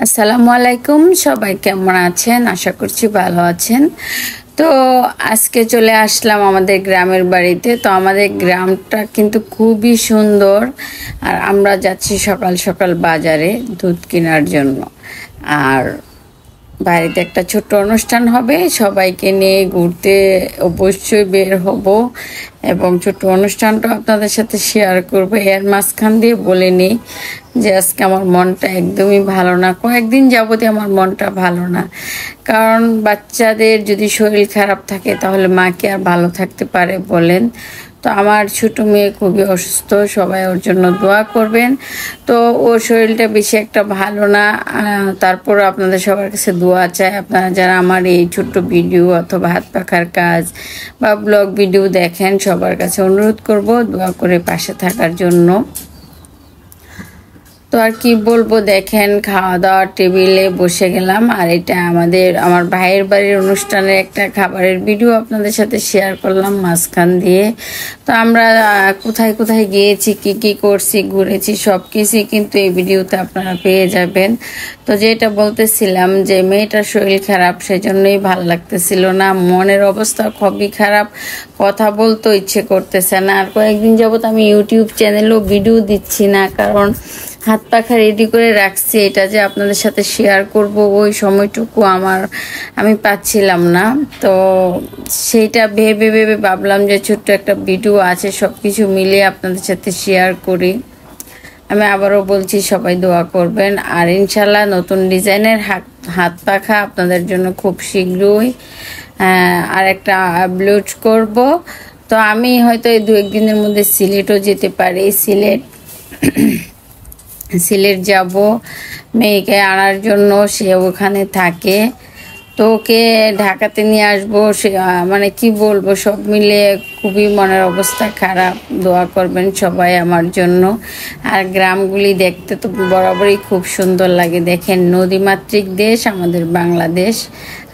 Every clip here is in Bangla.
আসসালামু আলাইকুম, সবাই কেমন আছেন? আশা করছি ভালো আছেন। তো আজকে চলে আসলাম আমাদের গ্রামের বাড়িতে। তো আমাদের গ্রামটা কিন্তু খুবই সুন্দর। আর আমরা যাচ্ছি সকাল সকাল বাজারে দুধ কেনার জন্য। আর বাড়িতে একটা ছোট্ট অনুষ্ঠান হবে, সবাইকে নিয়ে ঘুরতে অবশ্যই বের হব এবং ছোট্ট অনুষ্ঠানটা আপনাদের সাথে শেয়ার করব। এর মাঝখান দিয়ে বলে নিই যে আজকে আমার মনটা একদমই ভালো না, কয়েকদিন যাবতই আমার মনটা ভালো না। কারণ বাচ্চাদের যদি শরীর খারাপ থাকে তাহলে মা কি আর ভালো থাকতে পারে বলেন? তো আমার ছোট মেয়ে খুবই অসুস্থ, সবাই ওর জন্য দোয়া করবেন। তো ওর শরীরটা বেশি একটা ভালো না, তারপর আপনাদের সবার কাছে দোয়া চাই। আপনারা যারা আমার এই ছোট্ট ভিডিও অথবা হাত পাখার কাজ বা ব্লগ ভিডিও দেখেন, সবার কাছে অনুরোধ করব দোয়া করে পাশে থাকার জন্য। তো আর কি বলবো, দেখেন খাওয়া দাওয়ার টেবিলে বসে গেলাম। আর এটা আমার ভাইয়ের বাড়ির অনুষ্ঠানের একটা খাবারের ভিডিও আপনাদের সাথে শেয়ার করলাম মাঝখান দিয়ে। তো আমরা কোথায় কোথায় গিয়েছি, কি কি করছি, ঘুরেছি, সব কিছুই কিন্তু এই ভিডিওতে আপনারা পেয়ে যাবেন। তো যেটা বলতেছিলাম যে মেয়েটার শরীর খারাপ, সেজন্যই ভালো লাগতেছিল না, মনের অবস্থা খুবই খারাপ, কথা বলতে ইচ্ছে করতেছে না। আর কয়েকদিন যাবত আমি ইউটিউব চ্যানেলেও ভিডিও দিচ্ছি না, কারণ হাত পাখা রেডি করে রাখছি, এটা যে আপনাদের সাথে শেয়ার করব ওই সময়টুকু আমি পাচ্ছিলাম না। তো সেইটা ভেবে ভেবে ভাবলাম যে ছোট্ট একটা ভিডিও আছে, সব কিছু মিলিয়ে আপনাদের সাথে শেয়ার করি। আমি আবারও বলছি সবাই দোয়া করবেন। আর ইনশাল্লাহ নতুন ডিজাইনের হাত পাখা আপনাদের জন্য খুব শীঘ্রই আর একটা আপলোড করব। তো আমি হয়তো এই 2-1 দিনের মধ্যে সিলেটও যেতে পারি। সিলেট যাব মেয়েকে আনার জন্য, সে ওখানে থাকে। তো ওকে ঢাকাতে নিয়ে আসবো, সে মানে কি বলবো, সব মিলে খুবই মনের অবস্থা খারাপ। দোয়া করবেন সবাই আমার জন্য। আর গ্রামগুলি দেখতে তো বরাবরই খুব সুন্দর লাগে। দেখেন নদীমাতৃক দেশ আমাদের বাংলাদেশ,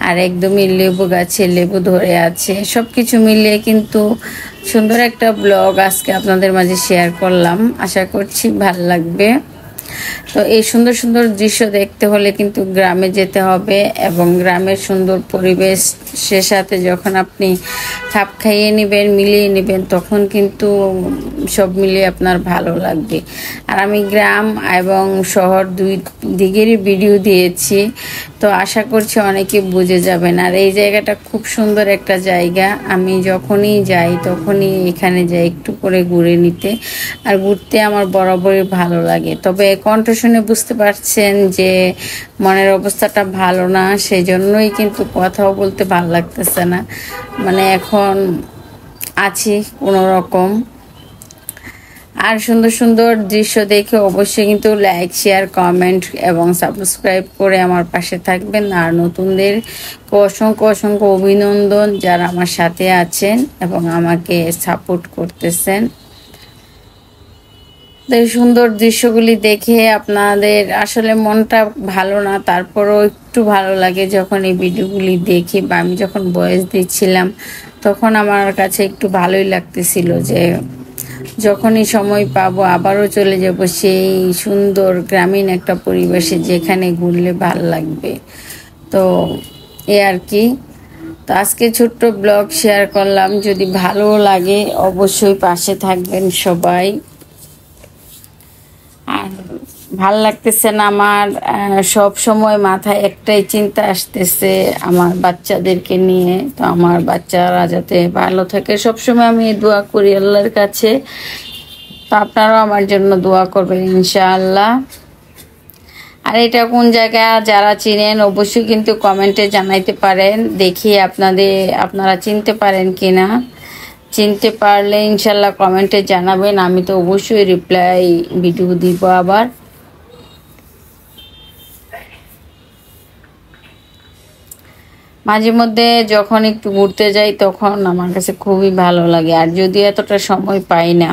আর একদমই লেবু গাছে লেবু ধরে আছে। সব কিছু মিলিয়ে কিন্তু সুন্দর একটা ব্লগ আজকে আপনাদের মাঝে শেয়ার করলাম, আশা করছি ভালো লাগবে। তো এই সুন্দর সুন্দর দৃশ্য দেখতে হলে কিন্তু গ্রামে যেতে হবে, এবং গ্রামের সুন্দর পরিবেশের সাথে যখন আপনি খাপ খাইয়ে নেবেন, মিলিয়ে নেবেন, তখন কিন্তু সব মিলিয়ে আপনার ভালো লাগবে। আর আমি গ্রাম এবং শহর দুই দিকেরই ভিডিও দিয়েছি, তো আশা করছি অনেকে বুঝে যাবেন। আর এই জায়গাটা খুব সুন্দর একটা জায়গা, আমি যখনই যাই তখনই এখানে যাই একটু করে ঘুরে নিতে। আর ঘুরতে আমার বরাবরই ভালো লাগে। তবে কণ্ঠ শুনে বুঝতে পারছেন যে মনের অবস্থাটা ভালো না, সেই জন্যই কিন্তু কথাও বলতে ভালো লাগতেছে না। মানে এখন আছি কোনো রকম। আর সুন্দর সুন্দর দৃশ্য দেখে অবশ্যই কিন্তু লাইক, শেয়ার, কমেন্ট এবং সাবস্ক্রাইব করে আমার পাশে থাকবেন। আর নতুনদের অসংখ্য অসংখ্য অভিনন্দন যারা আমার সাথে আছেন এবং আমাকে সাপোর্ট করতেছেন। সুন্দর দৃশ্যগুলি দেখে আপনাদের আসলে মনটা ভালো না, তারপরও একটু ভালো লাগে যখন এই ভিডিওগুলি দেখি, বা আমি যখন ভয়েস দিচ্ছিলাম তখন আমার কাছে একটু ভালোই লাগতেছিল যে যখনই সময় পাবো আবারও চলে যাব সেই সুন্দর গ্রামীণ একটা পরিবেশে, যেখানে ঘুরলে ভালো লাগবে। তো এ আর কি। তো আজকে ছোট্ট ব্লগ শেয়ার করলাম, যদি ভালো লাগে অবশ্যই পাশে থাকবেন সবাই। আর ভাল লাগতেছে না আমার, সব সময় মাথায় একটাই চিন্তা আসতেছে আমার বাচ্চাদেরকে নিয়ে। তো আমার বাচ্চারা যাতে ভালো থাকে সব সময় আমি দোয়া করি আল্লাহর কাছে। তো আপনারাও আমার জন্য দোয়া করবেন ইনশাআল্লাহ। আর এটা কোন জায়গা যারা চিনেন অবশ্যই কিন্তু কমেন্টে জানাইতে পারেন, দেখি আপনারা চিনতে পারেন কিনা। চিনতে পারলে ইনশাল্লাহ কমেন্টে জানাবেন, আমি তো অবশ্যই রিপ্লাই ভিডিও দিব আবার। মাঝে মধ্যে যখন একটু ঘুরতে যাই তখন আমার কাছে খুবই ভালো লাগে, আর যদি এতটা সময় পাই না।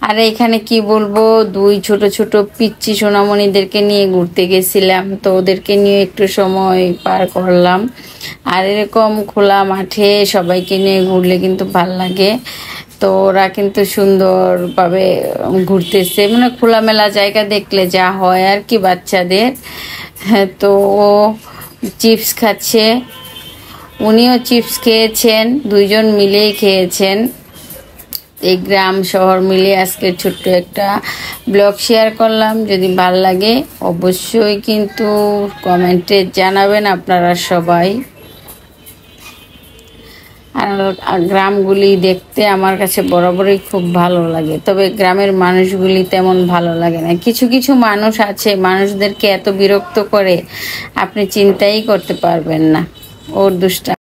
আর এখানে কি বলবো, 2 ছোট ছোট পিচ্চি সোনামণিদেরকে নিয়ে ঘুরতে গেছিলাম, তো ওদেরকে নিয়ে একটু সময় পার করলাম। আর এরকম খোলা মাঠে সবাইকে নিয়ে ঘুরলে কিন্তু ভাল লাগে। তো তো ওরা কিন্তু সুন্দরভাবে ঘুরতেছে, মানে খোলামেলা জায়গা দেখলে যা হয় আর কি বাচ্চাদের। হ্যাঁ, তো ও চিপস খাচ্ছে, উনিও চিপস খেয়েছেন, দুইজন মিলেই খেয়েছেন। এই গ্রাম শহর মিলিয়ে আজকে ছোট্ট একটা ব্লগ শেয়ার করলাম। যদি ভাল লাগে অবশ্যই কিন্তু কমেন্টে জানাবেন আপনারা সবাই। আর গ্রামগুলি দেখতে আমার কাছে বরাবরই খুব ভালো লাগে, তবে গ্রামের মানুষগুলি তেমন ভালো লাগে না। কিছু কিছু মানুষ আছে, মানুষদেরকে এত বিরক্ত করে আপনি চিন্তাই করতে পারবেন না, ওর দুষ্টা